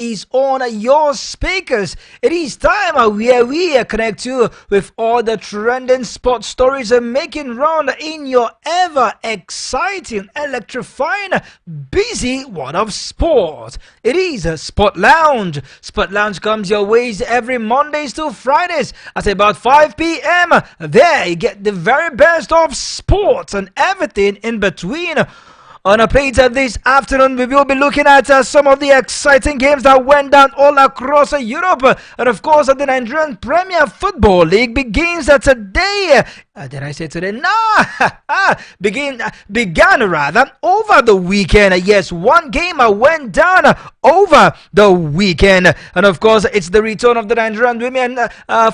is on your speakers. It is time where we connect you with all the trending sports stories making round in your ever exciting, electrifying, busy world of sport. It is a Sport Lounge. Sport Lounge comes your ways every Mondays to Fridays at about 5 p.m. There you get the very best of sports and everything in between. On a plate this afternoon, we will be looking at some of the exciting games that went down all across Europe. And of course, the Nigerian Premier Football League begins today. Did I say today? No! Began rather over the weekend. Yes, one game went down over the weekend. And of course, it's the return of the Nigerian Women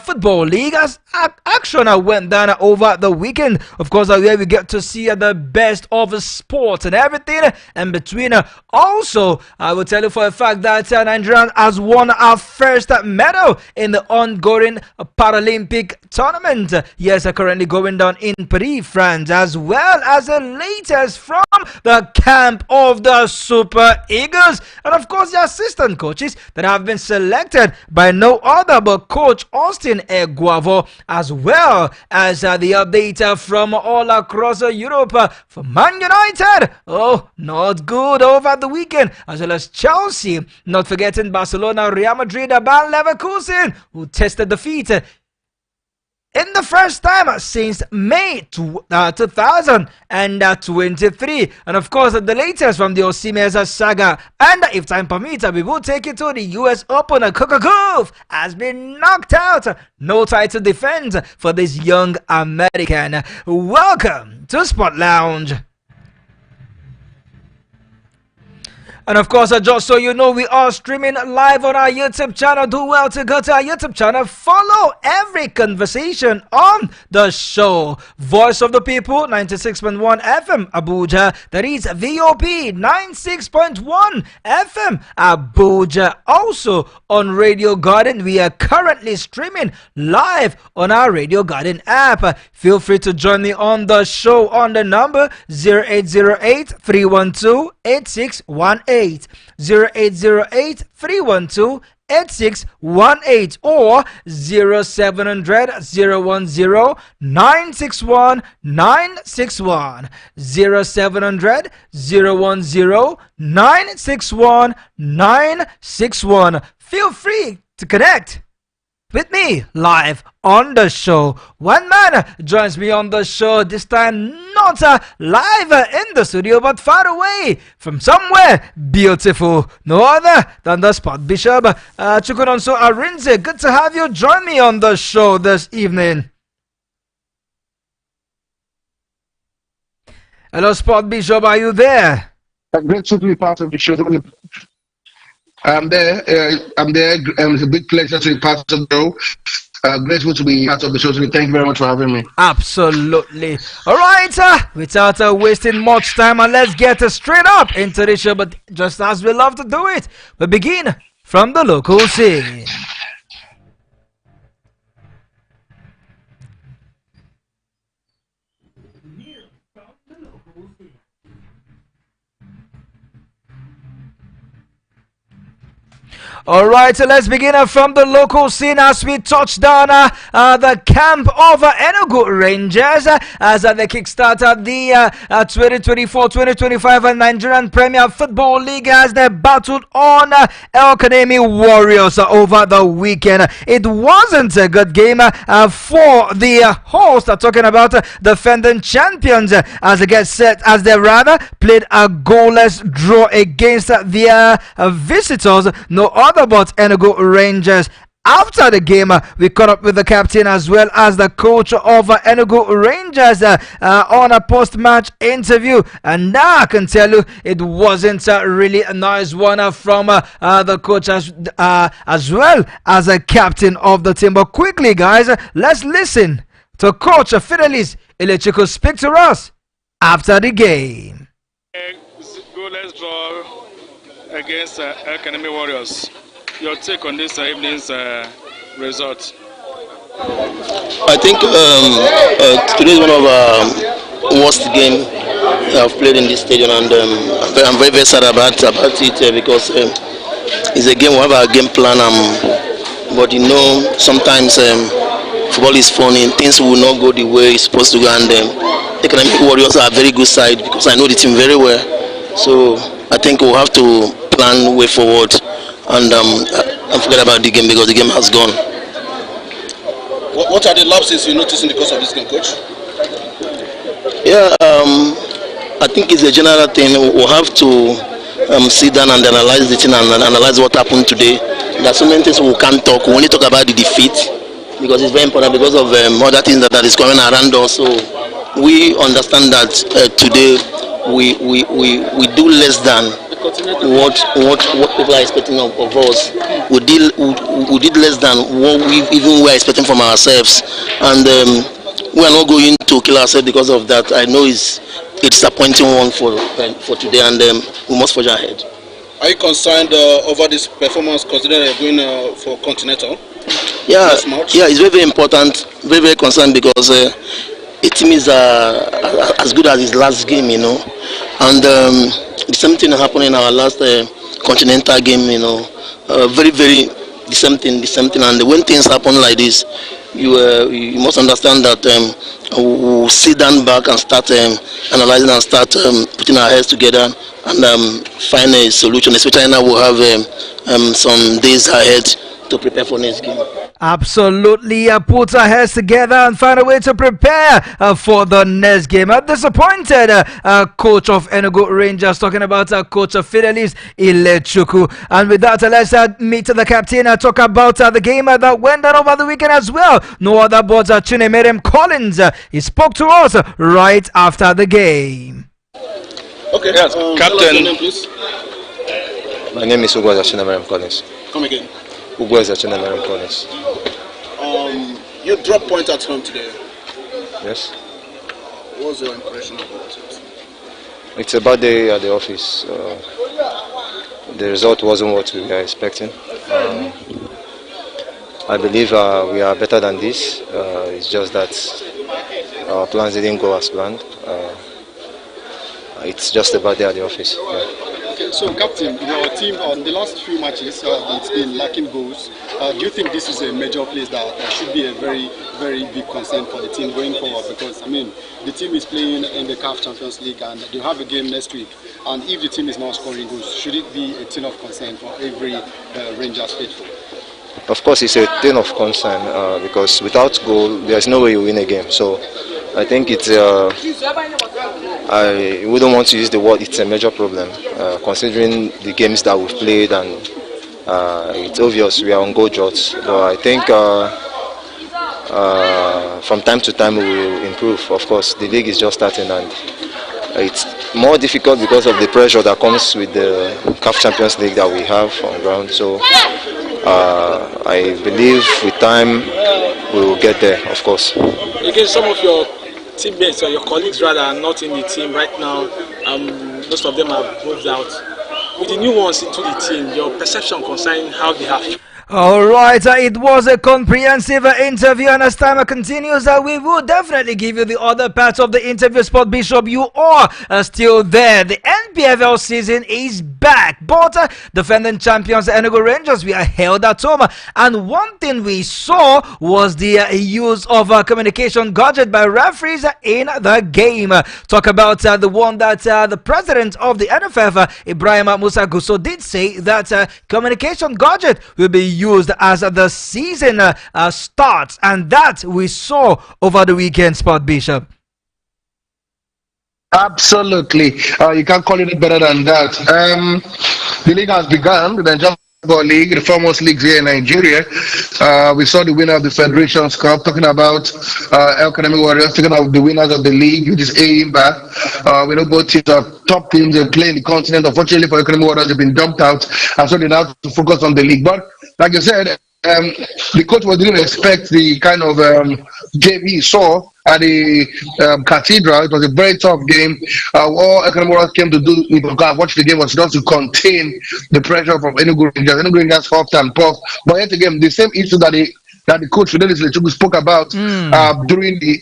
Football League as action went down over the weekend. Of course, where we get to see the best of sports and everything in between. Also, I will tell you for a fact that Nigeria has won our first medal in the ongoing Paralympic tournament. Yes, currently going down in Paris, France, as well as the latest from the camp of the Super Eagles. And of course, the assistant coaches that have been selected by no other but Coach Austin Eguavo, as well as the update from all across Europe for Man United. Oh, not good over the weekend, as well as Chelsea. Not forgetting Barcelona, Real Madrid, Bayer Leverkusen, who tested defeat in the first time since May 2023. And of course, the latest from the Oseni saga. And if time permits, we will take it to the US Open. Coca-Cola has been knocked out. No title defense for this young American. Welcome to Sport Lounge. And of course, just so you know, we are streaming live on our YouTube channel. Do well to go to our YouTube channel. Follow every conversation on the show. Voice of the People, 96.1 FM, Abuja. That is VOP, 96.1 FM, Abuja. Also on Radio Garden, we are currently streaming live on our Radio Garden app. Feel free to join me on the show on the number 0808 312 8618. 0808 312 8618 or 0700 010 961 961 0700 010 961 961. Feel free to connect with me live on the show. One man joins me on the show, this time not live in the studio but far away from somewhere beautiful, no other than the Sport Bishop, Chukwunonso Arinze. Good to have you join me on the show this evening. Hello, Sport Bishop, are you there? Great to be part of the show. I'm there. It's a big pleasure to be part of the show. Grateful to be part of the show today. Thank you very much for having me. Absolutely. All right. Without wasting much time, let's get straight up into the show. But just as we love to do it, we begin from the local scene. All right, so let's begin from the local scene as we touch down the camp of Enugu Rangers as they kickstart the 2024-2025 Nigerian Premier Football League as they battled on El Kanemi Warriors over the weekend. It wasn't a good game for the host, talking about defending champions as they get set, as they rather played a goalless draw against their visitors. No other but Enugu Rangers. After the game, we caught up with the captain as well as the coach of Enugu Rangers on a post-match interview. And now I can tell you it wasn't really a nice one from the coach as well as a captain of the team. But quickly, guys, let's listen to Coach Fidelis Ilechiko speak to us after the game. Goalless draw against El Kanemi Warriors. Your take on this evening's result? I think today is one of our worst games I've played in this stadium, and I'm very, very sad about it because it's a game. We have our game plan. But you know, sometimes football is funny. Things will not go the way it's supposed to go, and Economic Warriors are a very good side because I know the team very well. So I think we'll have to plan way forward and forget about the game because the game has gone. What are the lapses you notice in the course of this game, coach? Yeah, I think it's a general thing. We'll have to sit down and analyze the thing and analyze what happened today. There are so many things we can't talk. We only talk about the defeat because it's very important because of other things that is going around us. So we understand that today we do less than what people are expecting of us. We did less than what we were expecting from ourselves, and we are not going to kill ourselves because of that. I know it's disappointing one for today, and we must forge ahead. Are you concerned over this performance considering you're going for Continental? Yeah, it's very, very important, very, very concerned because a team is as good as his last game, you know, and the same thing happened in our last Continental game, you know, very, very the same thing, and when things happen like this, you must understand that we'll sit down back and start analyzing and start putting our heads together and find a solution, especially now we'll have some days ahead to prepare for next game. Absolutely, put our heads together and find a way to prepare for the next game. A disappointed coach of Enugu Rangers, talking about coach of Fidelis Ilechukwu. And with that, let's meet the captain, talk about the game that went on over the weekend as well. No other but Chinemerem Collins. He spoke to us right after the game. Okay, yes, Captain. Name, please. My name is Ugwaza Chinemerem Collins. Come again. Ugwaza Chinemerem Collins. You dropped point at home today. Yes. What was your impression about it? It's a bad day at the office. The result wasn't what we were expecting. I believe we are better than this. It's just that our plans didn't go as planned. It's just a bad day at the office. Yeah. Okay, so Captain, your team on the last few matches, it's been lacking goals. Do you think this is a major place that should be a very, very big concern for the team going forward? Because, I mean, the team is playing in the CAF Champions League and they have a game next week. And if the team is not scoring goals, should it be a thing of concern for every Rangers faithful? Of course, it's a thing of concern because without goal, there's no way you win a game. So I think it's. I wouldn't want to use the word it's a major problem, considering the games that we've played, and it's obvious we are on goal drought. But I think from time to time we will improve. Of course, the league is just starting and it's more difficult because of the pressure that comes with the CAF Champions League that we have on ground. So I believe with time we will get there, of course. Again, some of your teammates or your colleagues rather are not in the team right now. Most of them have moved out. With the new ones into the team, your perception concerning how they have. Alright, it was a comprehensive interview, and as time continues, we will definitely give you the other parts of the interview. Sport Bishop, you are still there. The NPFL season is back, but defending champions Enugu Rangers, we are held at home, and one thing we saw was the use of communication gadget by referees in the game. Talk about the one that the president of the NFF, Ibrahim Musa Gusso, did say that communication gadget will be used as the season starts, and that we saw over the weekend, Sport Bishop. Absolutely. You can't call it better than that. The league has begun, the Nigerian Football League, the foremost leagues here in Nigeria. We saw the winner of the Federations Cup, talking about El Academy Warriors, talking about the winners of the league, which is Aimba. We know both teams are top teams, they play in the continent. Unfortunately for Academy Warriors, they've been dumped out, and so they now have to focus on the league. But like I said, the coach didn't expect the kind of game he saw at the Cathedral. It was a very tough game. All Academy Warriors came to do, watch the game, was just to contain the pressure from Enugu Rangers. Enugu Rangers huffed and puffed. But yet again, the same issue that the coach spoke about during the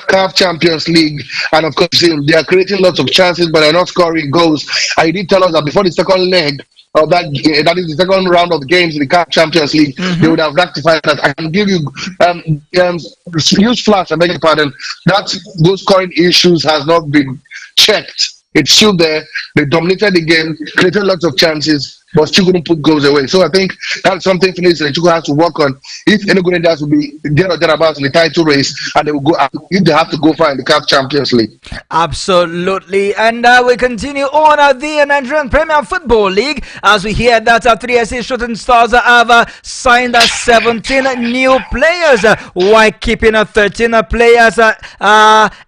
CAF Champions League, and of course they are creating lots of chances, but they're not scoring goals. And he did tell us that before the second leg, of that is the second round of the games in the CAF Champions League, they would have rectified that. I can give you use flash. I beg your pardon. That those current issues has not been checked. It's still there. They dominated the game, created lots of chances, but still couldn't put goals away. So I think that's something Felix and Chuku has to work on. If Enugu Rangers will be there or thereabouts in the title race, and they will go, if they have to go far in the CAF Champions League. Absolutely. And we continue on the Nigerian Premier Football League as we hear that 3SC Shooting Stars have signed 17 new players while keeping 13 players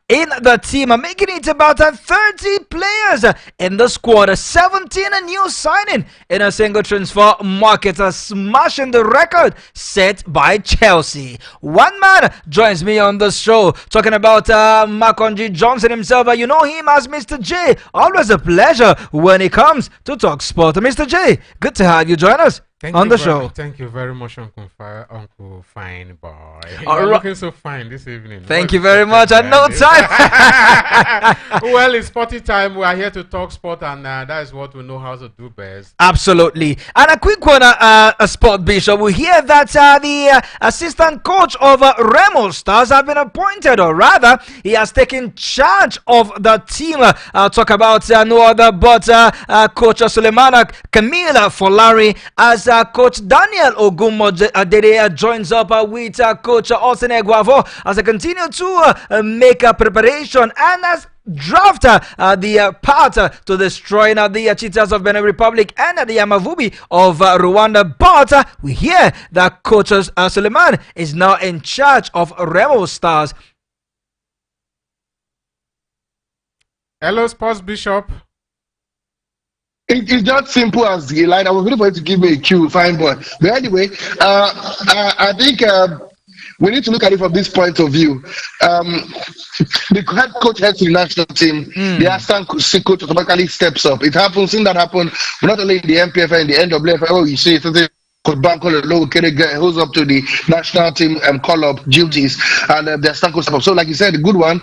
in the team, making it about 30 players in the squad. 17 new signing in a single transfer market, smashing the record set by Chelsea. One man joins me on the show talking about Makonji Johnson himself. You know him as Mr. J. Always a pleasure when it comes to talk sport. Mr. J, good to have you join us on the show. Thank you very much, Uncle Fine Boy. You're looking so fine this evening. Thank you very much. At no time. Well, it's sporty time. We are here to talk sport, and that is what we know how to do best. Absolutely. And a quick one, Sport Bishop. We hear that the assistant coach of Remo Stars have been appointed, or rather, he has taken charge of the team. Talk about no other but Coach Sulemana Camila Folari as Coach Daniel Ogumo joins up with Coach Oseni as they continue to make a preparation and as draft the path to destroying the Cheetahs of Benin Republic and the Yamavubi of Rwanda. But we hear that Coach Suleiman is now in charge of Remo Stars. Hello, Sports Bishop. It's not simple as the line. I was waiting for you to give me a cue, fine boy. But anyway, I think we need to look at it from this point of view. The head coach heads the national team. The assistant coach automatically steps up. It happens, seen that happen not only in the MPFL and the NWFL. Oh, you see, Coach Banko who's up to the national team call-up duties, and the assistant coach step up. So, like you said, the good one.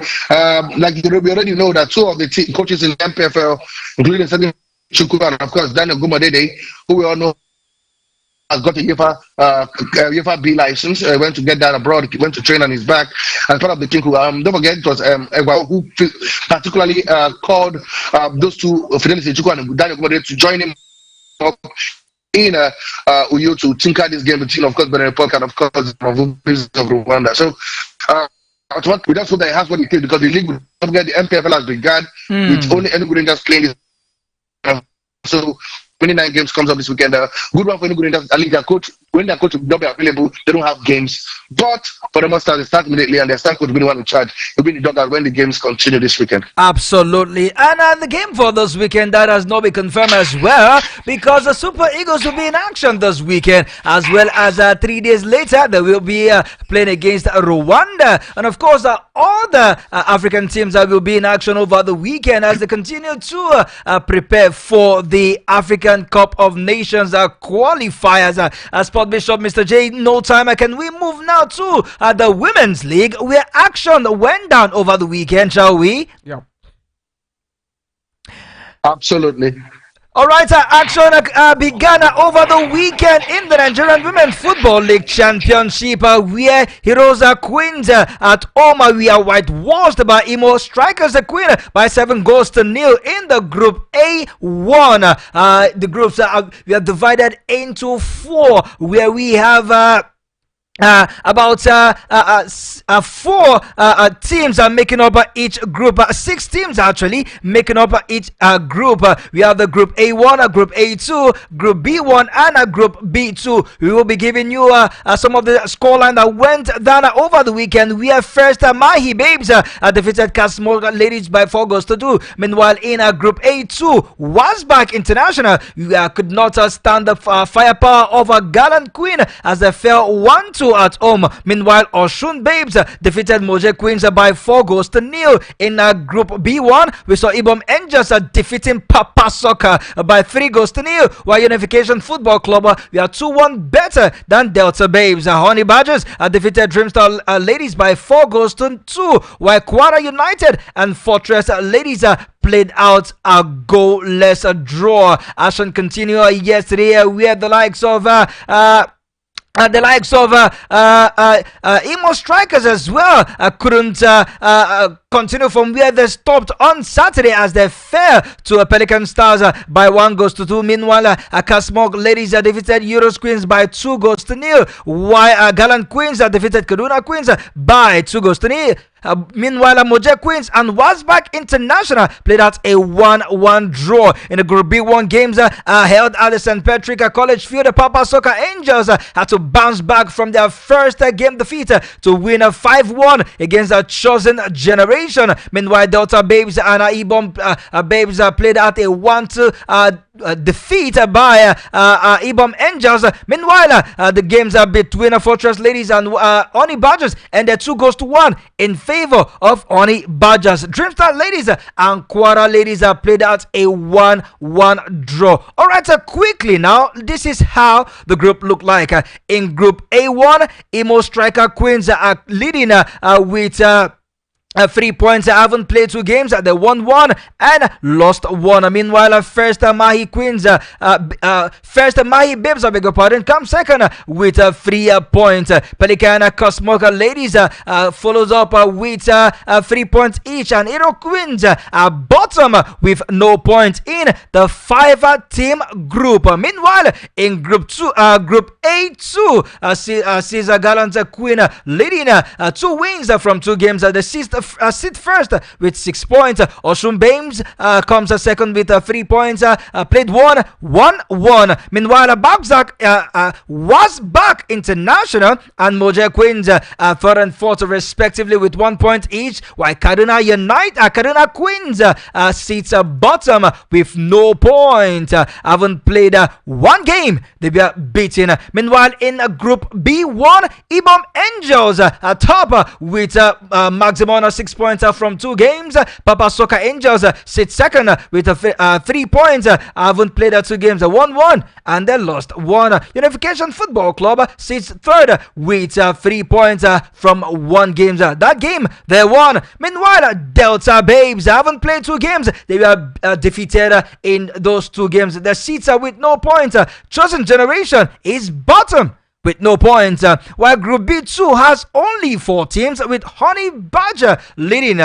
Like we already know that two of the coaches in the MPFL, including Chuku and of course Daniel Gumadede, who we all know has got a UEFA B license, went to get that abroad, went to train on his back as part of the team. Don't forget it was Egwa who particularly called those two, Fidelis Chuku and Daniel Gumadede, to join him up in Uyo to tinker this game between, of course, Benin Republic and of course of Rwanda. So we just hope that it has what it takes, because the league, don't forget, the MPFL has begun with only Enugu Rangers playing this. So 29 games comes up this weekend. Good one for Enugu Rangers. At least their coach, when their coach will not be available, they don't have games. But for the most part, they start immediately, and their stand coach will be the one in charge. He'll be in the dugout when the games continue this weekend. Absolutely. And the game for this weekend, that has not been confirmed as well, because the Super Eagles will be in action this weekend, as well as 3 days later, they will be playing against Rwanda. And of course, all the African teams will be in action over the weekend as they continue to prepare for the African Cup of Nations qualifiers. Sport Bishop, Mr. J, no time. Can we move now to the Women's League, where action went down over the weekend, shall we? Yeah. Absolutely. All right, action began over the weekend in the Nigerian Women's Football League Championship, where Heroes Queens at home we are whitewashed by Imo Strikers Queen by 7-0 in the Group A1. The groups we are divided into 4, where we have about 4 teams are making up each group. 6 teams actually making up each group. We have the Group A1, Group A2, Group B1, and Group B2. We will be giving you some of the scoreline that went down over the weekend. We have first Mahi Babes defeated Casmo Ladies by 4-2. Meanwhile, in Group A2, Wasback International could not stand the firepower of a Gallant Queen as they fell 1-2 at home. Meanwhile, Oshun Babes defeated Moje Queens by 4-0. In Group B1, we saw Ibom Angels defeating Papa Soccer by 3-0. While Unification Football Club, we are 2-1 better than Delta Babes. Honey Badgers defeated Dreamstar Ladies by 4-2. While Kwara United and Fortress Ladies played out a goalless draw. Action continued yesterday where the likes of Imo Strikers as well couldn't continue from where they stopped on Saturday as they fell to Pelican Stars by 1-2. Meanwhile, Kasmog Ladies defeated Euros Queens by 2-0, while Gallant Queens defeated Kaduna Queens by 2-0. Meanwhile, Moje Queens and Wasbach International played out a 1-1 draw in the Group B1 games held at the St. Patrick College Field. The Papa Soccer Angels had to bounce back from their first game defeat to win 5-1 against the Chosen Generation. Meanwhile, Delta Babes and Ibom Babes played out a 1-2 defeat by Ibom Angels. Meanwhile, the games between Fortress Ladies and Oni Badgers ended 2-1 in favor of Oni Badgers. Dreamstar Ladies and Quara Ladies played out a 1-1 draw. Alright, quickly now, this is how the group looked like. In Group A1, Imo Striker Queens are leading with 3 points. I haven't played 2 games. They won 1 and lost 1. Meanwhile, first Mahi Queens, first Mahi Babes, I beg your pardon, come second with 3 points. Pelican Cosmoca Ladies follows up with 3 points each, and Hero Queens are bottom with no points in the 5-team group. Meanwhile, in Group A2, Caesar Gallant Queen leading 2 wins from 2 games. The sit first with 6 points. Oshun Bames comes second with 3 points. Played 1-1. Meanwhile, Wasbach International and Moje Queens 3rd and 4th respectively with 1 point each, while Kaduna Queens sits bottom with no point. Haven't played 1 game. They were beaten. Meanwhile, in Group B1, Ibom Angels are top with maximum 6 points from 2 games. Papa Soccer Angels sit second with 3 points. Haven't played 2 games, 1-1, and they lost 1. Unification Football Club sits third with 3 points from 1 game. That game they won. Meanwhile, Delta Babes haven't played 2 games. They were defeated in those 2 games. The seats are with no points. Chosen Generation is bottom with no points, while Group B2 has only 4 teams, with Honey Badger leading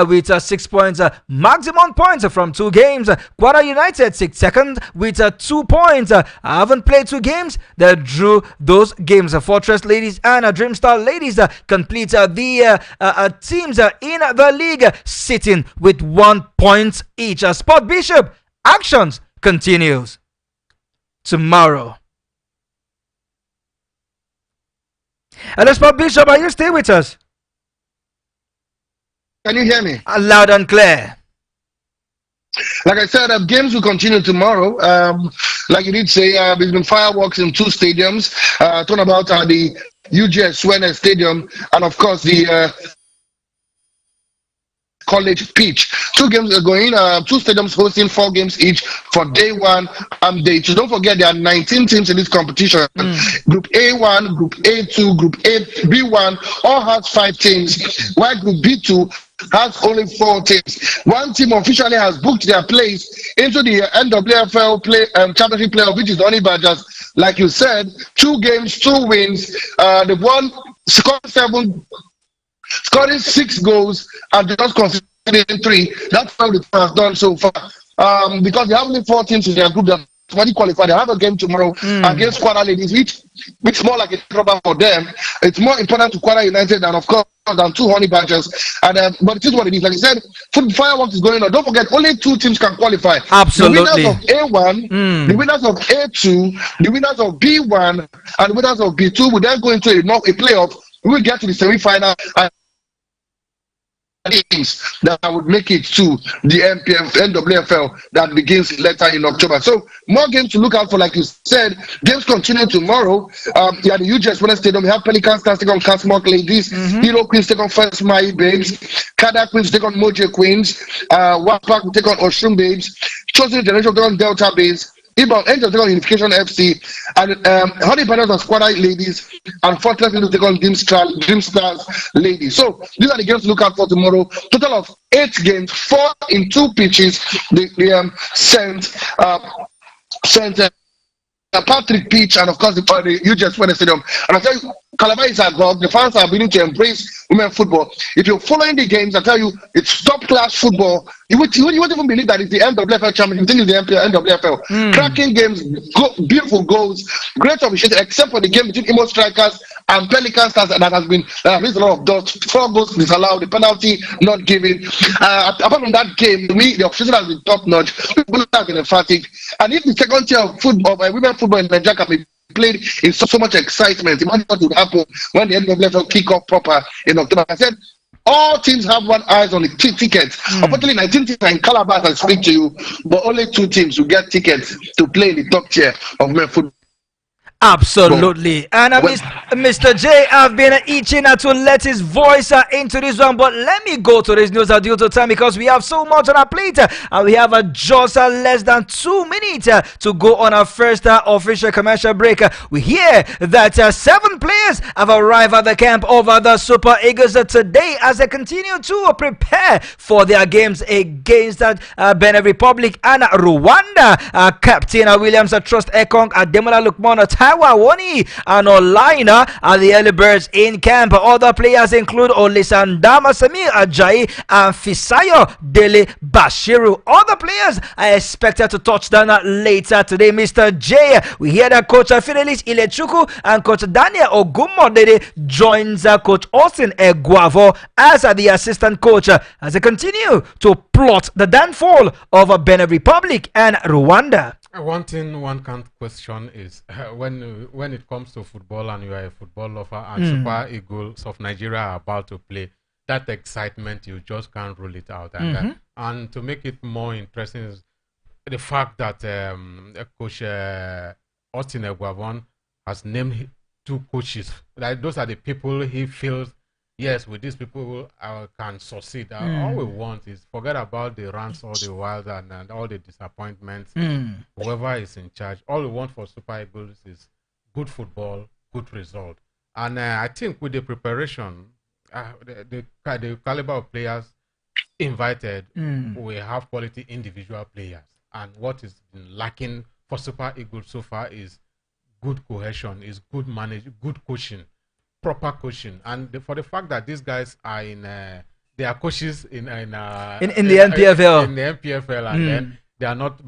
with 6 points, maximum points from 2 games. Quara United sits second with 2 points. Haven't played 2 games. They drew those games. Fortress Ladies and Dreamstar Ladies complete the teams in the league, sitting with 1 point each. Sport Bishop actions continues tomorrow. And Sport Bishop, are you still with us? Can you hear me? Loud and clear. Like I said, games will continue tomorrow. Like you did say, there's been fireworks in 2 stadiums. Talking about the UGS Swene Stadium and, of course, the college pitch. 2 games are going, 2 stadiums hosting 4 games each for day 1 and day 2. Don't forget there are 19 teams in this competition. Group A1, Group A2, Group B1 all has 5 teams, while Group B2 has only 4 teams. 1 team officially has booked their place into the NWFL championship playoff, which is only Badgers. Like you said, 2 games, 2 wins. The one scoring 6 goals and just conceding 3. That's how the team has done so far. Because they have only 4 teams in their group that already qualified. They have a game tomorrow against Quara Ladies, which is more like a trouble for them. It's more important to Quara United than, of course, than 2 Honey Badgers. And but it is what it is. Like I said, fireworks is going on. Don't forget, only 2 teams can qualify. Absolutely. The winners of A1, the winners of A2, the winners of B1, and the winners of B2 will then go into a playoff. We will get to the semi-final and teams that would make it to the NWFL that begins later in October. So more games to look out for. Like you said, games continue tomorrow. At the UGS Wellness Stadium, we have Pelican Stars take on Casmark Ladies, Hero Queens take on First Mai Babes, Kada Queens take on Moje Queens, Wapak will take on Oshun Babes, Chosen Generation take on Delta Babes, Ibon Angels take on Unification FC, and Honey Panels and Squad ladies, and Fortress will take on Dream Stars ladies. So these are the games to look out for tomorrow. Total of 8 games, 4 in 2 pitches. The Saint Patrick Peach, and of course the UGS Weather Stadium. And I tell you, Calabar is agog. The fans are beginning to embrace women football. If you're following the games, I tell you, it's top class football. You won't even believe that it's the NWFL championship. You think it's the NWFL. Cracking games, beautiful goals, great officiating, except for the game between Imo Strikers and Pelican Stars that has raised a lot of dust. 4 goals disallowed, the penalty not given. Apart from that game, the officiating has been top notch. People have been emphatic. And if the second tier of football, women football in Nigeria can be played in so much excitement, imagine what would happen when the NWFL kick off proper in October. I said all teams have one eyes on the tickets. Unfortunately, 19 teams are in Calabar as I speak to you, but only 2 teams will get tickets to play in the top tier of women football. Absolutely. And Mr. J have been itching to let his voice into this one, but let me go to this news due to time because we have so much on our plate and we have just less than 2 minutes to go on our first official commercial break. We hear that 7 players have arrived at the camp over the Super Eagles today as they continue to prepare for their games against Benin Republic and Rwanda. Captain Williams Trust Ekong, Ademola Lukman, Woni and Olaina are the early birds in camp. Other players include Olisandama Samir Ajayi and Fisayo Dele Bashiru. Other players are expected to touch down later today. Mr. J, we hear that Coach Fidelis Ilechuku and Coach Daniel Ogumodede joins Coach Austin Eguavo as the assistant coach as they continue to plot the downfall of Benin Republic and Rwanda. One thing one can't question is when it comes to football and you are a football lover and Super Eagles of Nigeria are about to play, that excitement, you just can't rule it out. And to make it more interesting is the fact that Coach Austin Eguavon has named 2 coaches. Like those are the people he feels, yes, with these people I can succeed. All we want is forget about the rants, all the wild and all the disappointments. Whoever is in charge, all we want for Super Eagles is good football, good result. And I think with the preparation, the caliber of players invited, we have quality individual players. And what is been lacking for Super Eagles so far is good cohesion, is good management, good coaching. Proper coaching, and for the fact that these guys are they are coaches in the NPFL, and then they are not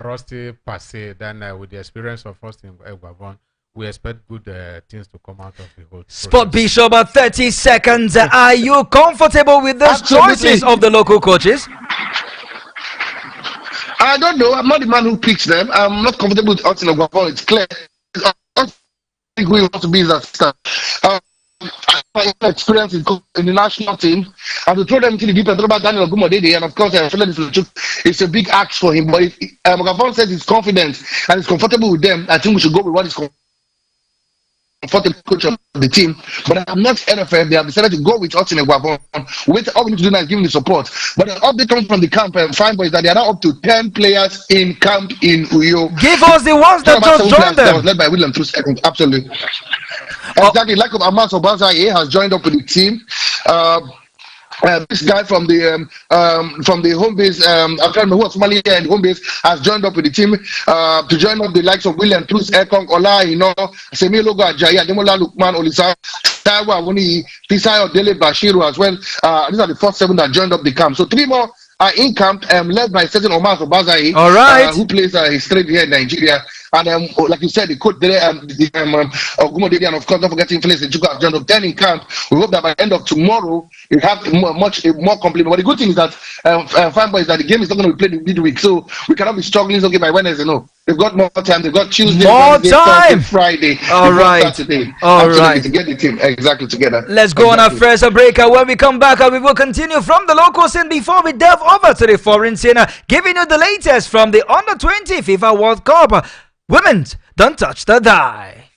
rusty per se. Then with the experience of Austin Eguavon, we expect good things to come out of the whole Spot Bishop. 30 seconds. Are you comfortable with those choices of the local coaches? I don't know. I'm not the man who picks them. I'm not comfortable with Austin Eguavon. It's clear. Who he wants to be as a star. My experience in the national team, and to throw them into the deep end about Daniel Ogumodede, and of course, it's a big ask for him. But if Ogavon says he's confident and he's comfortable with them, I think we should go with what is comfortable coach of the team. But I'm not NFL. They have decided to go with Austin Eguavon. All we need to do now is give him the support. But the update coming from the camp, Fine Boys, that they are now up to 10 players in camp in Uyo. Give us the ones that just joined them. That was led by William True Second. Absolutely. Exactly. Like Amas Obazaye has joined up with the team. This guy from the home base, I'm trying to remember who was formerly here in home base, has joined up with the team to join up the likes of William Cruz, Ekong, Ola, Semi Logo Ajayi, Ademola Lukman, Olisa, Taiwa, Woni, Fisayo, Dele Bashiru as well. These are the first 7 that joined up the camp. So 3 more are in camp, led by certain Omar Obazaye, who plays his trade here in Nigeria. And like you said, the coach there, Ogumodede, and of course, don't forget Influence and Chuka have joined up 10 in camp. We hope that by the end of tomorrow, we have much more complete. But the good thing is that, Fine Boy, is that the game is not going to be played in midweek, so we cannot be struggling okay by Wednesday. No, they've got more time. They've got Tuesday, Wednesday, Thursday, Friday, Saturday. All right, to get the team exactly together. Let's go on our first break. When we come back, we will continue from the local scene before we delve over to the foreign scene, giving you the latest from the Under-20 FIFA World Cup. Women's, don't touch the die.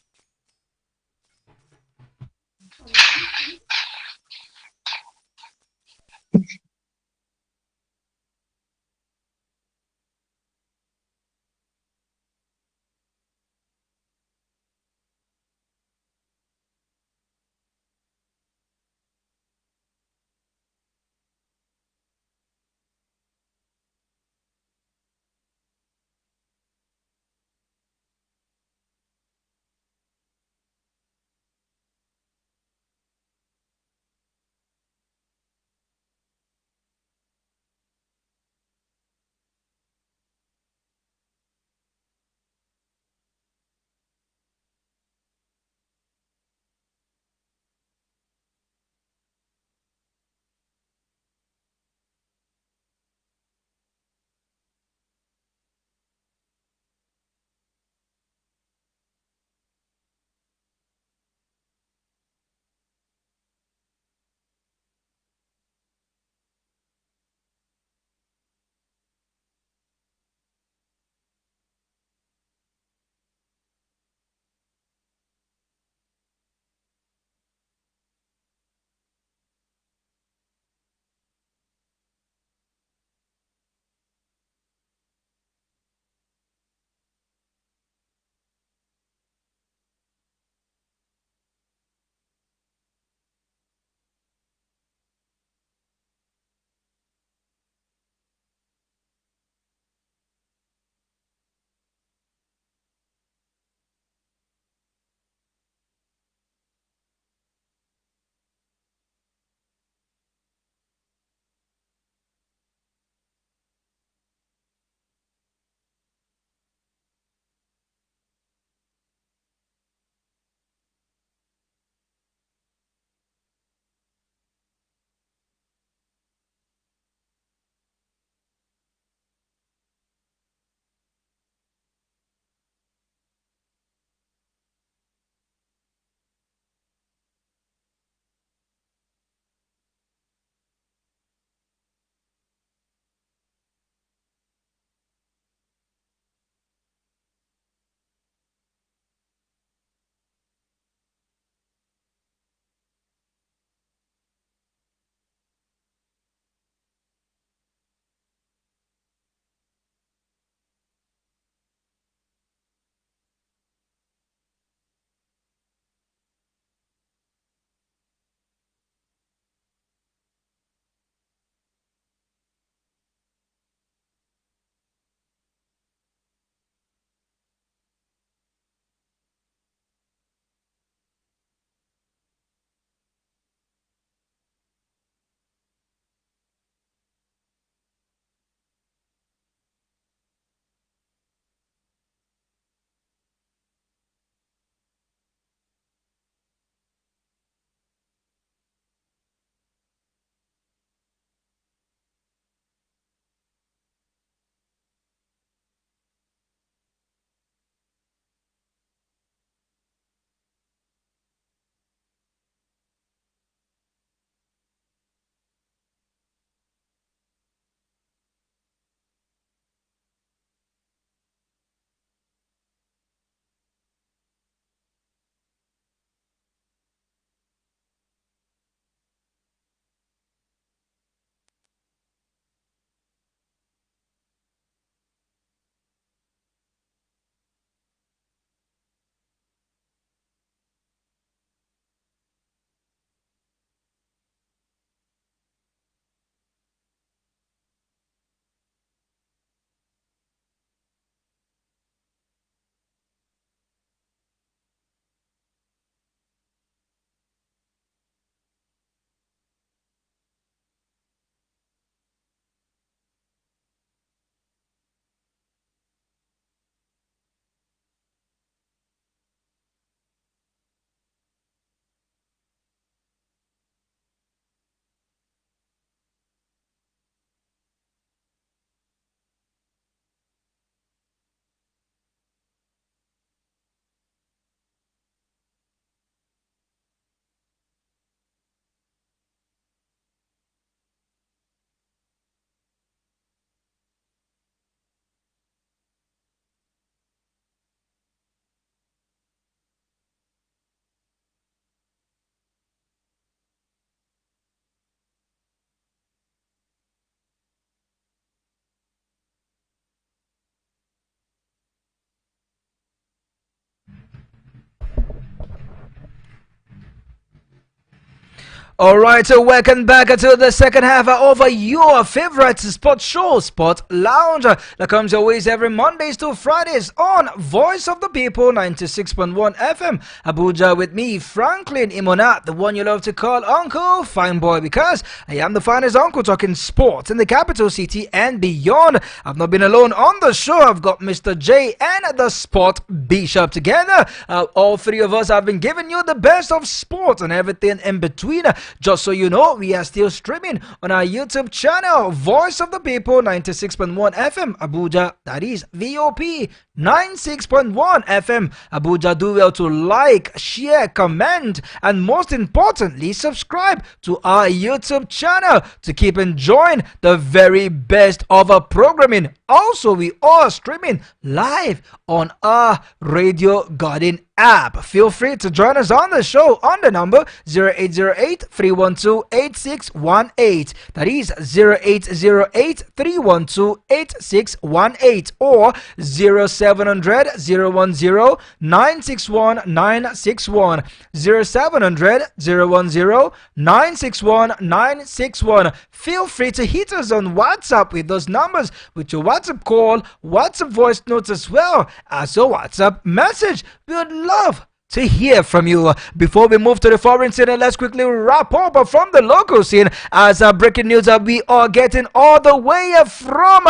All right, so welcome back to the second half of your favorite sports show, Sport Lounge, that comes your ways every Mondays to Fridays on Voice of the People 96.1 FM Abuja with me, Franklin Imonat, the one you love to call Uncle Fine Boy, because I am the finest uncle talking sports in the capital city and beyond. I've not been alone on the show. I've got Mr. J and the Sport Bishop together. All three of us have been giving you the best of sports and everything in between. Just so you know, we are still streaming on our YouTube channel, Voice of the People 96.1 FM Abuja. That is VOP 96.1 FM Abuja. Do well to like, share, comment, and most importantly, subscribe to our YouTube channel to keep enjoying the very best of our programming. Also, we are streaming live on our Radio Garden app. Feel free to join us on the show on the number 0808-312-8618. That is 0808-312-8618 or 0700-010-961-961. 0700-010-961-961. Feel free to hit us on WhatsApp with those numbers with your WhatsApp call, WhatsApp voice notes as well as a WhatsApp message. We would love to hear from you. Before we move to the foreign scene, let's quickly wrap up from the local scene as breaking news that we are getting all the way from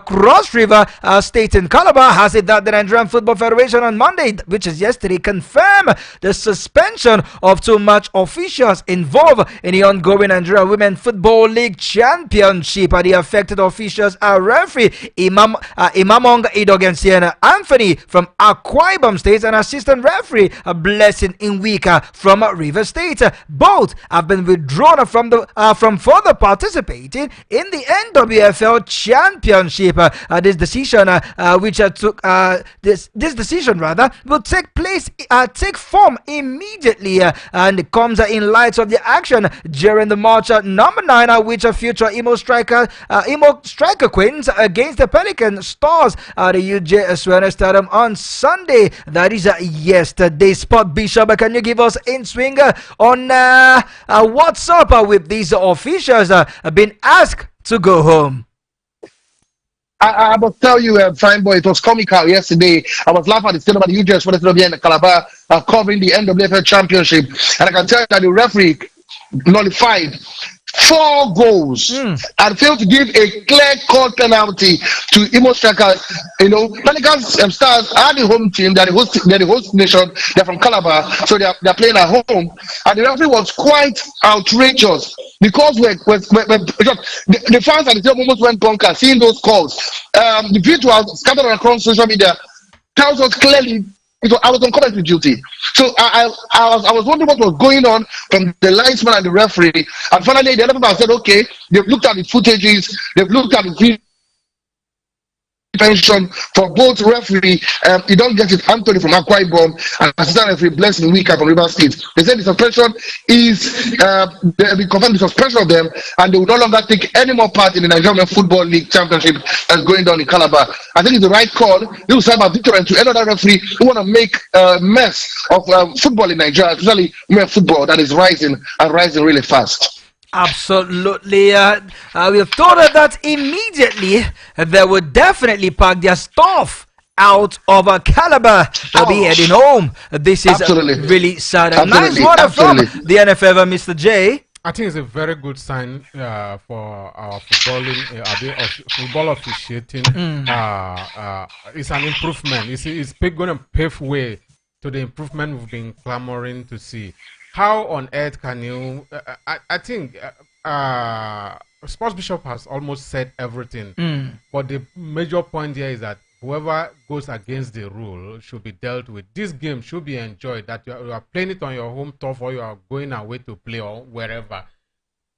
Cross River State in Calabar has it that the Nigerian Football Federation on Monday, which is yesterday, confirmed the suspension of two match officials involved in the ongoing Nigerian Women Football League Championship. The affected officials are referee Imamong Idogensian Anthony from Akwa Ibom State and assistant referee Blessing Inwika from River State. Both have been withdrawn from further participating in the NWFL Championship. This decision will take form immediately, and it comes in light of the action during the match number 9, which feature Imo Striker Queens against the Pelican Stars at the UJ Aswana Stadium on Sunday. That is yesterday. Spot Bishop, can you give us in swing on what's up with these officials been asked to go home? I must tell you, Fine Boy, it was comical yesterday. I was laughing at the stadium at the UJS for the in Calabar covering the NWFL Championship, and I can tell you that the referee nullified 4 goals and failed to give a clear-cut penalty to Imo Strikers. Pelicans Stars are the home team. They're the host nation. They're from Calabar, so they're playing at home. And the referee was quite outrageous because the fans at the team almost went bonkers seeing those calls. The visuals scattered across social media tells us clearly. I was on commentary duty, so I was wondering what was going on from the linesman and the referee. And finally, the other people said, "Okay, they've looked at the footages, they've looked at the pension for both referee. You don't get it, Anthony from Akwa Ibom and assistant referee Blessing Wika from River State. They said the suspension is they confirmed the suspension of them, and they will no longer take any more part in the Nigerian Football League Championship that's going down in Calabar. I think it's the right call. They will serve a victory to another referee who want to make a mess of football in Nigeria, especially women football that is rising and rising really fast. Absolutely. We thought of that immediately. They would definitely pack their stuff out of Calabar. They'll be heading home. This is really sad. Nice one from the NFL, Mr. J. I think it's a very good sign for our football officiating. It's an improvement. It's going to pave way to the improvement we've been clamoring to see. How on earth can you? I think Sports Bishop has almost said everything. But the major point here is that whoever goes against the rule should be dealt with. This game should be enjoyed. That you are playing it on your home turf or you are going away to play or wherever.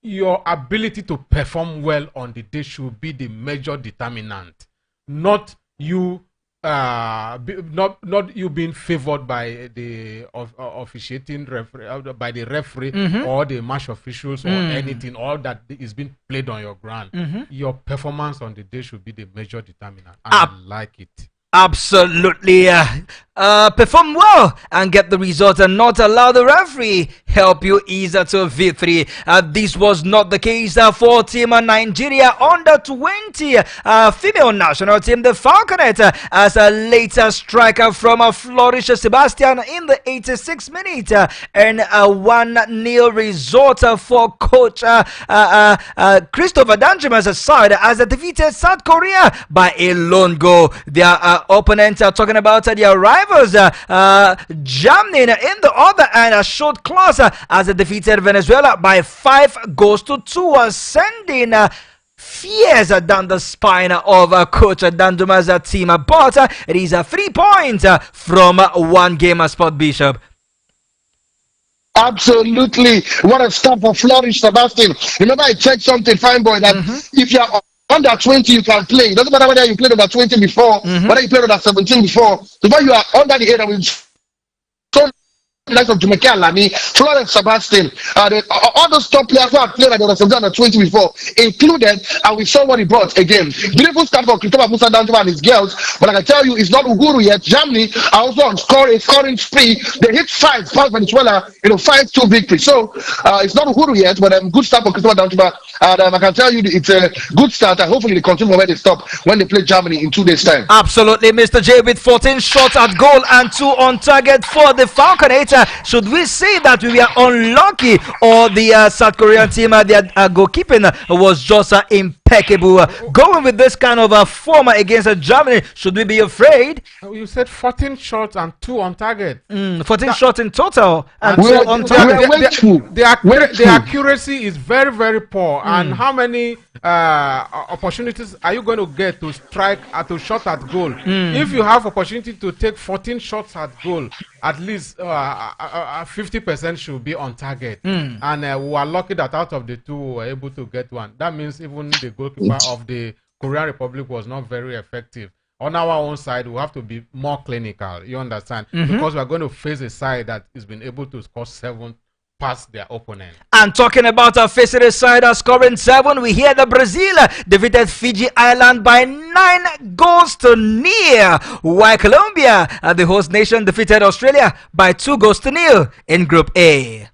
Your ability to perform well on the day should be the major determinant, not you. Not you being favored by the officiating referee, by the referee or the match officials or anything, all that is being played on your ground. Your performance on the day should be the major determinant, and I like it. Absolutely. Perform well and get the result and not allow the referee help you ease to victory. This was not the case for Team Nigeria under 20 female national team, the Falconet, as a later striker from Flourish Sebastian in the 86th minute and a 1-0 result for coach Christopher Danjuma's side as they defeated South Korea by a lone goal. Their opponents are talking about their rivals Germany in the other end showed class as they defeated Venezuela by 5-2, sending fears down the spine of coach Danduma's team, but it is 3 points from one game, Sport Bishop. Absolutely. What a start for Flourish Sebastian. Remember, I checked something, fine boy, that if you're under 20, you can play. It doesn't matter whether you played under 20 before, whether you played under 17 before. So when you are under the age of likes of Jamaica Lani, Florence Sebastian, all those top players who have played under 17 and 20 before, included, and we saw what he brought again. Beautiful start for Christopher Musa Danjuma and his girls, but I can tell you, it's not Uhuru yet. Germany are also on scoring spree. They hit 5 past Venezuela, 5-2 victory. So it's not Uhuru yet, but good start for Christopher Danjuma. And I can tell you, it's a good start, and hopefully they continue where they stop when they play Germany in 2 days' time. Absolutely, Mr. J, with 14 shots at goal and 2 on target for the Falconet. Should we say that we were unlucky, or the South Korean team, their goalkeeping was just impeccable? Going with this kind of form against Germany, should we be afraid? You said 14 shots and 2 on target. 14 shots in total and 2 on target. The the accuracy is very, very poor. And how many opportunities are you going to get to strike at a shot at goal? If you have opportunity to take 14 shots at goal, at least 50% should be on target. And we are lucky that out of the 2 we were able to get 1. That means even the goalkeeper of the Korean Republic was not very effective. On our own side, we have to be more clinical, you understand? Because we are going to face a side that has been able to score 7 past their opponent. And talking about our facing side scoring 7, we hear that Brazil defeated Fiji Island by 9-0, while Colombia, the host nation, defeated Australia by 2-0 in Group A.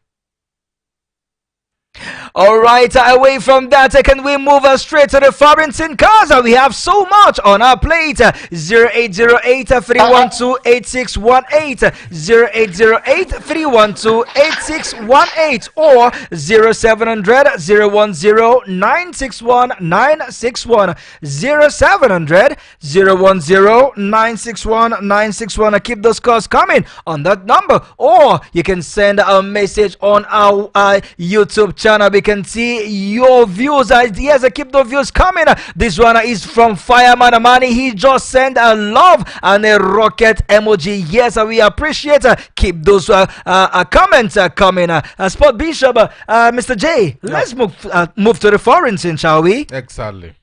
Alright, away from that, can we move straight to the foreign team cars? We have so much on our plate. 0808-312-8618, 0808-312-8618, or 0700-010-961-961, 0700-010-961-961. Keep those calls coming on that number, or you can send a message on our YouTube channel. We can see your views. Yes, keep the views coming. This one is from Fireman Amani. He just sent a love and a rocket emoji. Yes, we appreciate. Keep those comments coming. Sport Bishop, Mr. J, let's move to the foreign scene, shall we? Exactly.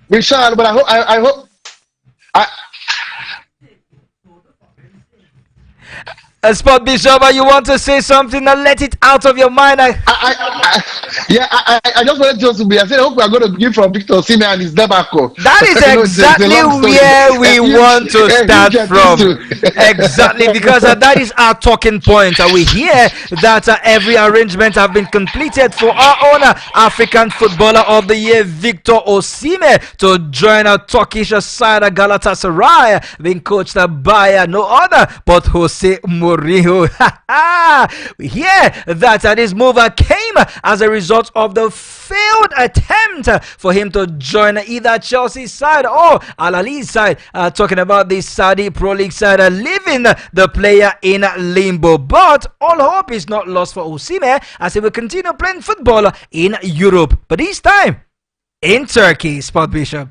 We shall, but I hope. Sport Bishop, you want to say something? Let it out of your mind. I just wanted to be. I said, I hope we are going to give from Victor Oseni and his debacle. That is exactly where we want to start from. Exactly, because that is our talking point. We hear that every arrangement have been completed for our own African Footballer of the Year, Victor Osimhen, to join our Turkish side Galatasaray, being coached by no other but Jose Mourinho. We hear that this move came as a result of the failed attempt for him to join either Chelsea side or Al Ahly side. Talking about the Saudi Pro League side, leaving the player in limbo. But all hope is not lost for Osimhen as he will continue playing football in Europe, but this time in Turkey. Sport Bishop.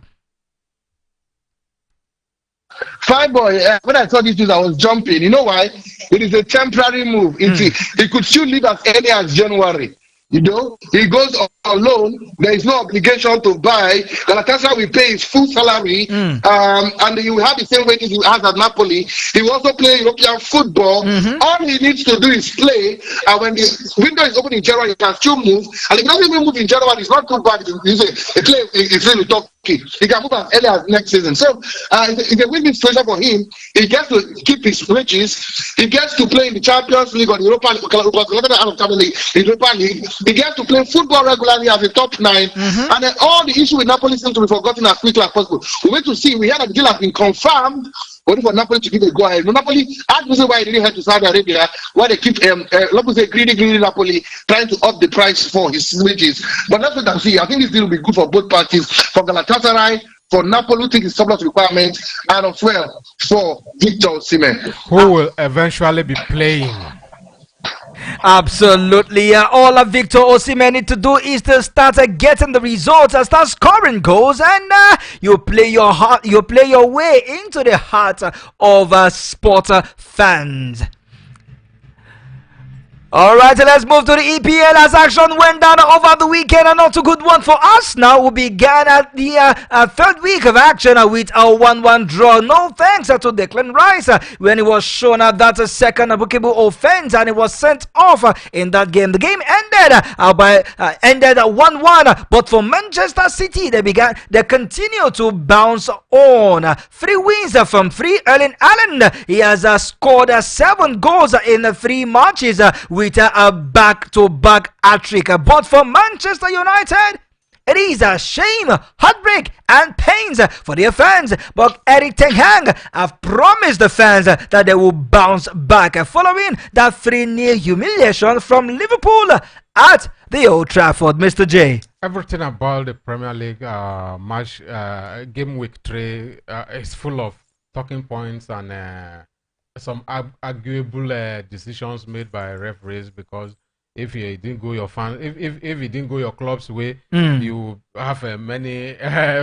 Fine boy, when I saw this news, I was jumping. You know why? It is a temporary move. It could still leave as early as January. You know, he goes on loan. There is no obligation to buy. Galatasaray will pay his full salary, and he will have the same wages he has at Napoli. He will also play European football. All he needs to do is play, and when the window is open in January, he can still move. And if he doesn't even move in January, it's not too bad. It's really top He can move as early as next season. So it's a win-win situation for him. He gets to keep his wages. He gets to play in the Champions League or the Europa League, the Europa League. He gets to play football regularly as a top 9. And then all the issue with Napoli seems to be forgotten as quickly as possible. We wait to see. We heard that the deal has been confirmed. Only for Napoli to give a go ahead. Napoli, that's the reason why they didn't head to Saudi Arabia, why they keep greedy Napoli, trying to up the price for his wages. But let's wait and see. I think this deal will be good for both parties, for Galatasaray, for Napoli, think his surplus requirements, and as well for Victor Osimhen, who will eventually be playing. Absolutely. All Victor Osimhen need to do is to start getting the results, start scoring goals, and you play your heart, you play your way into the heart of sport fans. Alright, let's move to the EPL as action went down over the weekend. And not a good one for us. Now we began at the third week of action with a 1-1 draw. No thanks to Declan Rice when he was shown that second bookable offense and he was sent off in that game. The game ended 1-1, but for Manchester City they continue to bounce on. 3 wins from 3. Erling Haaland, he has scored 7 goals in 3 matches with a back-to-back hat-trick. But for Manchester United, it is a shame, heartbreak, and pains for their fans. But Eric Ten Hag have promised the fans that they will bounce back following that 3-0 humiliation from Liverpool at the Old Trafford. Mr. J. Everything about the Premier League match, game week 3 is full of talking points and some arguable decisions made by referees, because if you didn't go your fan, if you didn't go your club's way, you have many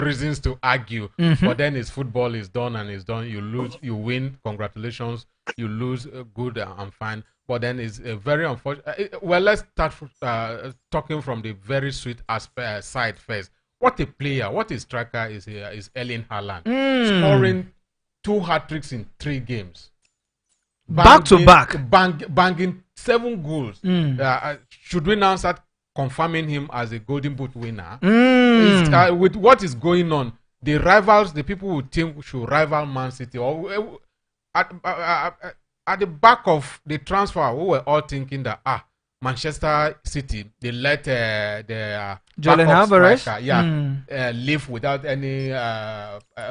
reasons to argue. But then it's football, is done and it's done. You lose, you win, congratulations. You lose, good and fine. But then it's a very unfortunate. Well, let's start talking from the very sweet aspect side first. What a player, what a striker is here is Erling Haaland, scoring 2 hat-tricks in 3 games. Back to back, banging 7 goals. Should we now start confirming him as a Golden Boot winner? With what is going on, the rivals, the people who think should rival Man City, or at the back of the transfer, we were all thinking that Manchester City, they let the Julian Alvarez live without any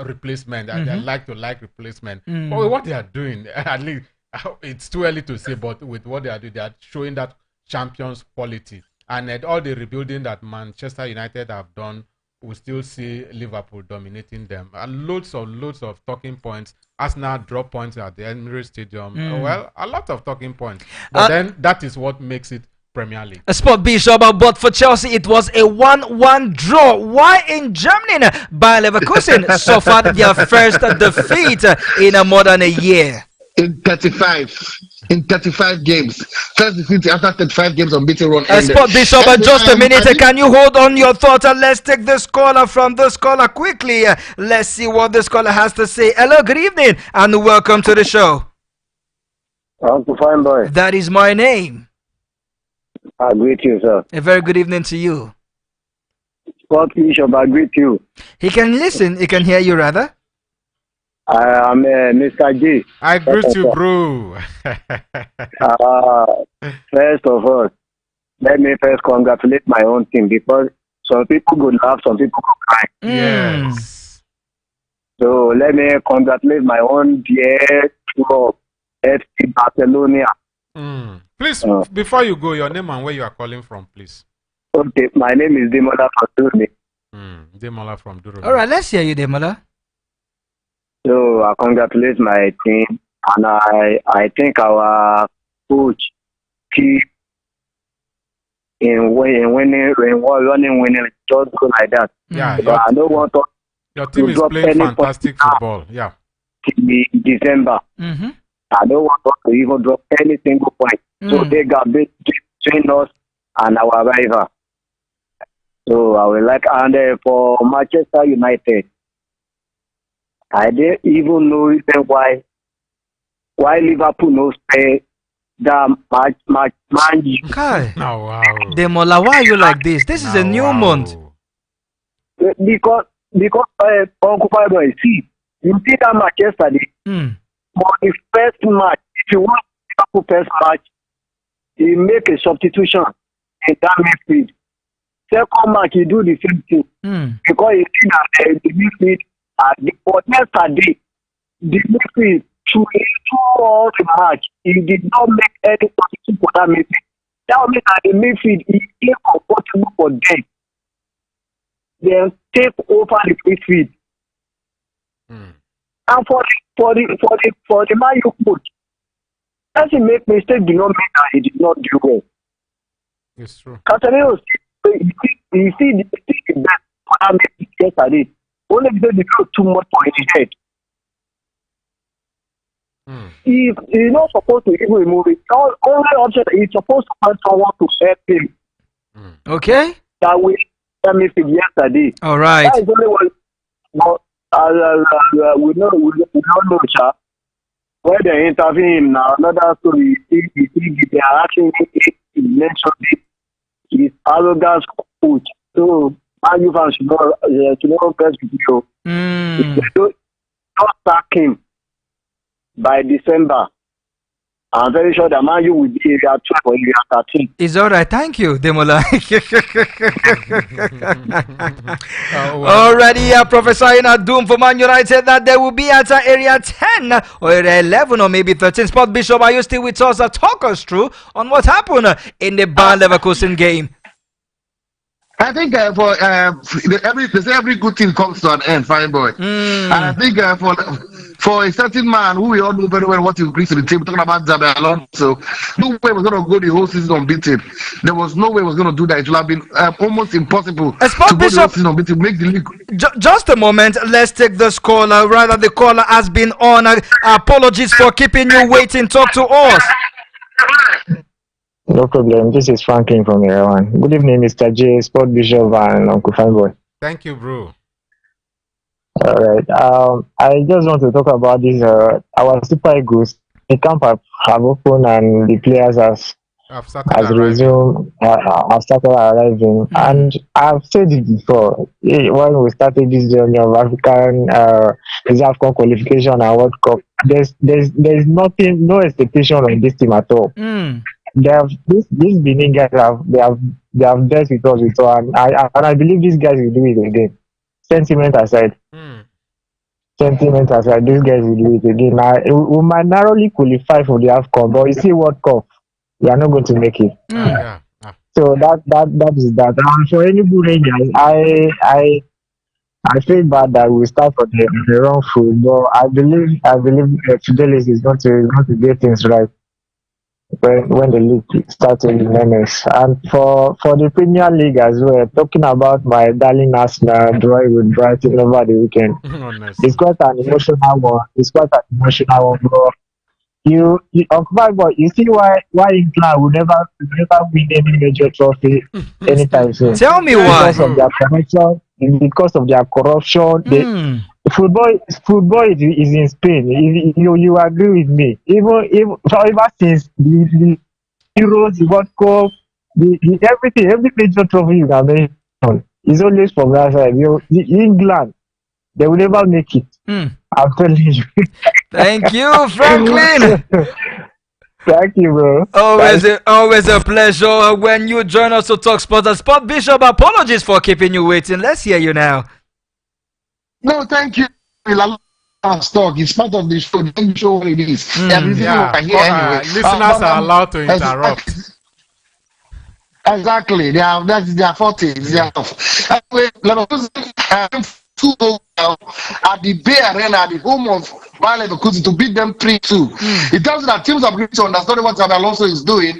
replacement. They like replacement. But what they are doing, at least it's too early to say, but with what they are doing, they are showing that champions quality. And at all the rebuilding that Manchester United have done, we still see Liverpool dominating them. And loads of talking points. Arsenal drop points at the Emirates Stadium. Well, a lot of talking points. But then that is what makes it Premier League. Sport Bishop, but for Chelsea it was a 1-1 draw. Why in Germany, Bayer Leverkusen suffered their first defeat in more than a year. In 35 games. First defeat after 35 games on beating run. Sport Bishop, just a minute. Can you hold on your thoughts? Let's take this caller from this caller quickly. Let's see what this caller has to say. Hello, good evening, and welcome to the show. Uncle Fine Boy. That is my name. I greet you, sir. A very good evening to you. Sport Bishop, I greet you. He can listen. He can hear you, rather. I am Mr. J. I greet you, bro. First of all, let me first congratulate my own team, because some people could laugh, some people could cry. Yes. So let me congratulate my own dear club, FC Barcelona. Please, before you go, your name and where you are calling from, please. Okay, my name is Demola from Durham. Demola from Durham. All right, let's hear you, Demola. So I congratulate my team, and I think our coach keep in winning, just go like that. Yeah, but I don't want your team is playing fantastic football. Yeah. In December, I don't want us to even drop any single point. So they got between us and our rival. So I will like, and for Manchester United, I didn't even know reason why Liverpool no play that match. Okay. Oh, wow. Demola, why are you like this? This is a new month. Because because Uncle Fiber, see, you see that match yesterday. For the first match, if you want Liverpool first match, he make a substitution in that midfield. Second match, he do the same thing because he see that the midfield. But yesterday, the midfield throughout the match, he did not make any substitution for that midfield. That means that the midfield is comfortable for them. Then take over the midfield. And for the man you coach, as he make mistake, do not mean that he did not do well. It's true. Casemiro, he see the best for that midfield yesterday. Only because they throw too much for his head. He's not supposed to even remove it. Only option he's supposed to find someone to help him. Okay. That way, that midfield yesterday. All right. That is only one. But we don't know, Cha. When they interview him now, another story. They are asking him to mention it. His arrogance coach. So, you fans should not press video. If they don't sack him by December, I'm very sure that Man U will be area 12 or area 13. It's all right. Thank you, Demola. Already, Professor Ina Doom for Man United that they will be at area 10 or area 11 or maybe 13. Sport Bishop, are you still with us? Talk us through on what happened in the Bayer Leverkusen game. I think every good thing comes to an end, fine boy. And I think for a certain man who we all know very well what he brings to the table, talking about Xabi Alonso, no way was going to go the whole season unbeaten. There was no way he was going to do that. It would have been almost impossible to go the whole season unbeaten, make the league. Just a moment, let's take this caller. Rather, the caller has been on. Apologies for keeping you waiting. Talk to us. No problem. This is Franklin from Iran. Good evening, Mr. J, Sport Bishop, and Uncle Fanboy. Thank you, bro. All right. I just want to talk about this. Our Super Eagles, the camp have opened and the players has resumed, have started arriving. And I've said it before, when we started this journey of African Reserve Cup qualification and World Cup, there's nothing, no expectation on this team at all. They have these Benin guys they have dealt with us before, and I believe these guys will do it again. Sentiment aside, these guys will do it again. Now we might narrowly qualify for the AFCON, but you see World Cup, we are not going to make it. So that is that. And for any good Rangers, I feel bad that we start on the wrong foot, but I believe Fidelis is going to get things right when the league started in MS. And for the Premier League as well, talking about my darling Arsenal drawing with Brighton over the weekend. It's quite an emotional one. Bro. You see why England will never win any major trophy anytime soon. Tell me why. Because of their corruption. Football is in Spain. You agree with me? Even ever since the Euros, the World Cup, everything, every major trophy you can mention is always from that side. England, they will never make it. I'm telling you. Thank you, Franklin. Thank you, bro. Always a pleasure when you join us to talk sports. Sport Bishop, apologies for keeping you waiting. Let's hear you now. No, thank you. Talk. It's part of the show. The show what it is. Listeners are allowed to interrupt. Exactly. That's their forte. Two at the Bay Arena, at the home of Bayer Leverkusen, to beat them 3-2. It tells you that teams are going to understand what Xabi Alonso is doing.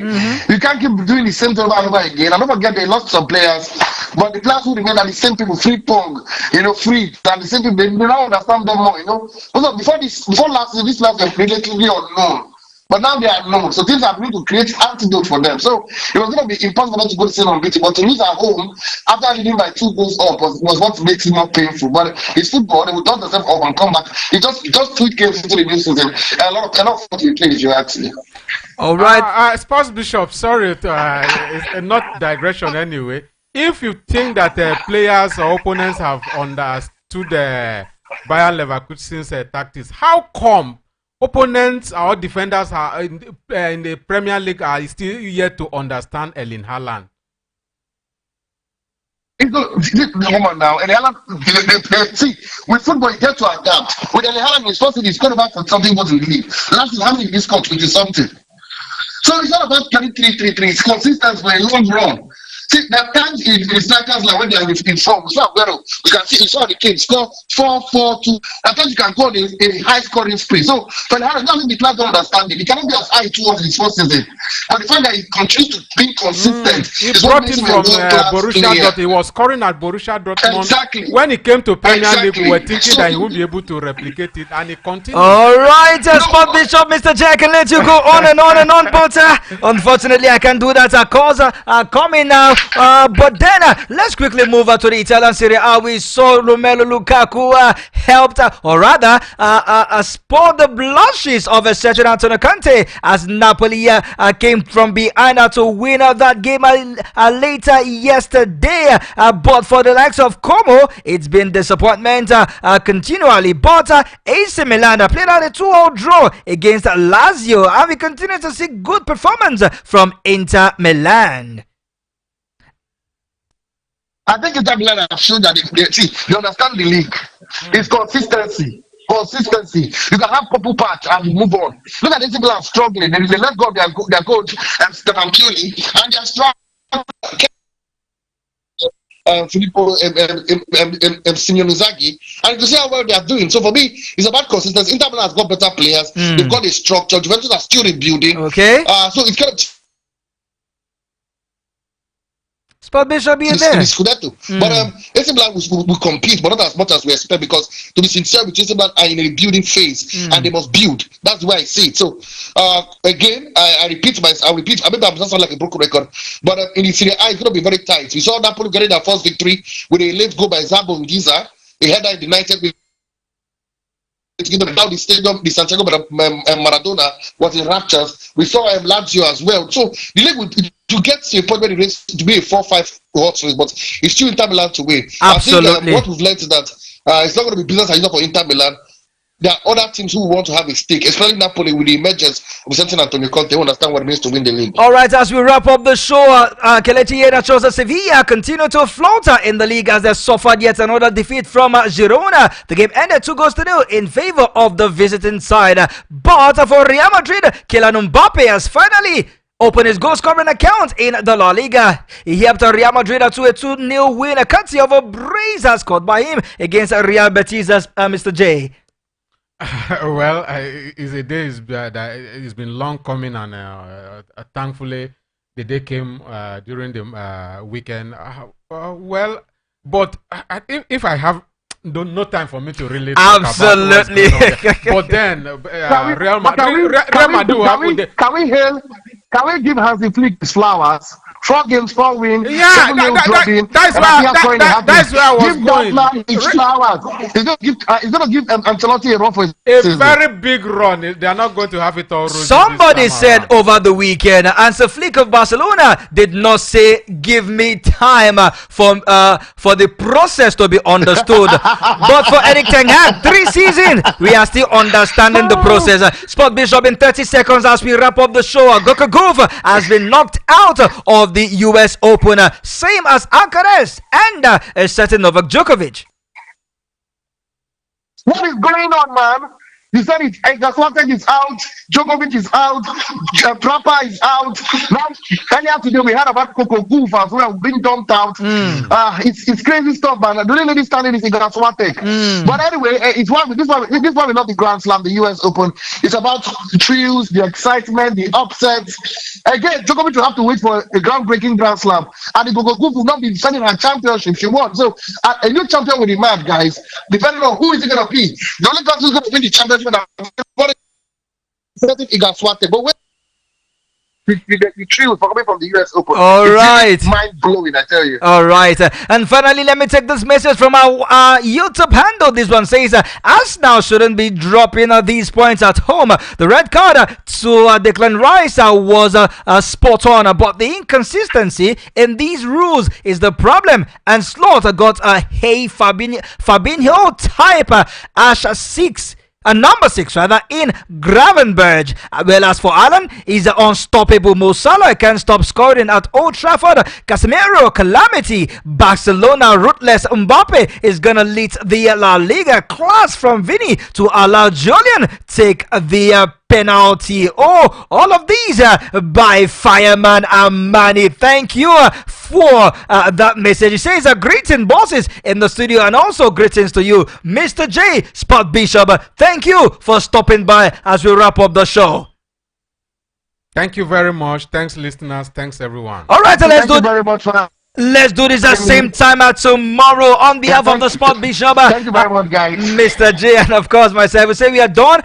You can't keep doing the same thing over and over again. And don't forget they lost some players, but the players who remain are the same people. Free Pong, free. And the same people. They don't understand them more. Also, before last season, these players were relatively unknown. But now they are known, so teams are going to create antidote for them. So it was going to be impossible for them to go to season unbeaten, but to lose at home after leading by 2 goals up was what makes it more painful. But it's football; they will dust themselves off and come back. It just 2 games into the new season. A lot of what we play, if you ask me. All right, Sports Bishop. Sorry, it's not digression anyway. If you think that players or opponents have understood Bayer Leverkusen's tactics. How come opponents or defenders are in the Premier League are still yet to understand Erling Haaland? Come on now, and see, with football, you get to adapt. With Erling Haaland, he's supposed to be scored back for something was in the league. Last is how many he scored, which is something. So it's not about carrying 3-3-3. It's consistent for a long run. See, there are times in strikers like when they are in form. So you can see, you saw the team score 4-4-2. At times you can go on a high scoring spree. So for the Harris, the class don't understand it. He cannot be as high towards his first season. But the fact that he continues to be consistent he brought him from Borussia Dortmund. He was scoring at Borussia Dortmund. Exactly. When he came to Premier League, we were thinking that he would be able to replicate it, and he continued. All right, Sport Bishop, Mr. J, I can let you go on and on and on, but unfortunately, I can't do that. Our calls are coming now. But then let's quickly move to the Italian Serie A. We saw Romelu Lukaku helped, or rather, spoiled the blushes of a certain Antonio Conte as Napoli came from behind to win that game later yesterday. But for the likes of Como, it's been disappointment continually. But AC Milan played out a 2-2 draw against Lazio, and we continue to see good performance from Inter Milan. I think Inter Milan have shown that they understand the league. It's consistency. Consistency. You can have couple patch and move on. Look at AC Milan struggling. They let go of their coach, Stefan Pioli, and they're struggling. Filippo Simeone Inzaghi, and you see how well they are doing. So for me, it's about consistency. Inter Milan has got better players. They've got a structure. Juventus are still rebuilding. Okay. So it's kind of. Sport Bishop, you there? But AC Milan will compete, but not as much as we expect, because to be sincere with AC Milan are in a rebuilding phase and they must build. That's why I see it. So again, I repeat. I mean, that sounds like a broken record, but in the Serie A, it's going to be very tight. We saw Napoli getting their first victory with a late goal by Zabo Ngiza. They had that in the 90th. Now the stadium, the Santiago Maradona was in raptures. We saw Lazio as well. So the league would to get to a point where it is to be a 4-5 horse race, but it's still Inter Milan to win. Absolutely. I think what we've learned is that it's not going to be business as usual for Inter Milan. There are other teams who want to have a stake, especially Napoli with the emergence of Vicente Antonio Conte, who understand what it means to win the league. All right, as we wrap up the show, Kelechi Iheanacho's Sevilla continue to float in the league as they suffered yet another defeat from Girona. The game ended 2-0 in favor of the visiting side. But for Real Madrid, Kylian Mbappe has finally opened his goal scoring account in the La Liga. He helped Real Madrid to a 2-0 win, courtesy of a brace scored by him against Real Betis, Mr. J. Well, it's been long coming, and thankfully the day came during the weekend. But if I have no time for me to really talk absolutely about but then Real Madrid can we give Hansi Flick his flowers? 4 games, 4 wins. Yeah, that's where I was going. Give his flowers. He's going to give Ancelotti a run for his season. Very big run. They are not going to have it all. Somebody said over the weekend, Hansi Flick of Barcelona did not say, "Give me time for the process to be understood." But for Eric Ten Hag, 3 seasons, we are still understanding the process. Sport Bishop, in 30 seconds as we wrap up the show, Goka Gove has been knocked out of the US Open, same as Alcaraz and a certain Novak Djokovic. What is going on, man? You said it. Gaswatek is out. Djokovic is out. Trapper is out. Now, earlier today we heard about Coco Gauff as well, being dumped out. It's crazy stuff, man. The only lady standing is Gaswatek. But anyway, this one is not the Grand Slam, the US Open. It's about the thrills, the excitement, the upsets. Again, Djokovic will have to wait for a groundbreaking Grand Slam, and the Coco Gauff will not be defending her championship. She won. So a new champion will be mad, guys. Depending on who is it going to be. The only person who's going to win the championship. But The thrill for coming from the US Open. All right. Mind blowing, I tell you. All right. And finally, let me take this message from our YouTube handle. This one says, Arsenal shouldn't be dropping these points at home. The red card to Declan Rice was spot on, but the inconsistency in these rules is the problem. And Slaughter got a Fabinho type Ash 6. Number 6 rather in Gravenberg. Well, as for Alan, he's an unstoppable. Mo Salah can't stop scoring at Old Trafford. Casemiro, calamity. Barcelona, ruthless. Mbappe is gonna lead the La Liga. Class from Vinny to allow Julian take the penalty. Oh, all of these by Fireman Amani. Thank you for that message. He says greeting bosses in the studio, and also greetings to you, Mr. J Spot Bishop. Thank you for stopping by as we wrap up the show. Thank you very much. Thanks, listeners. Thanks, everyone. All right, so let's do Thank you very much for that. Let's do this at the same time tomorrow on behalf of the Spot Bishop. Thank you very much, guys. Mr. J, and of course myself. We say we are done.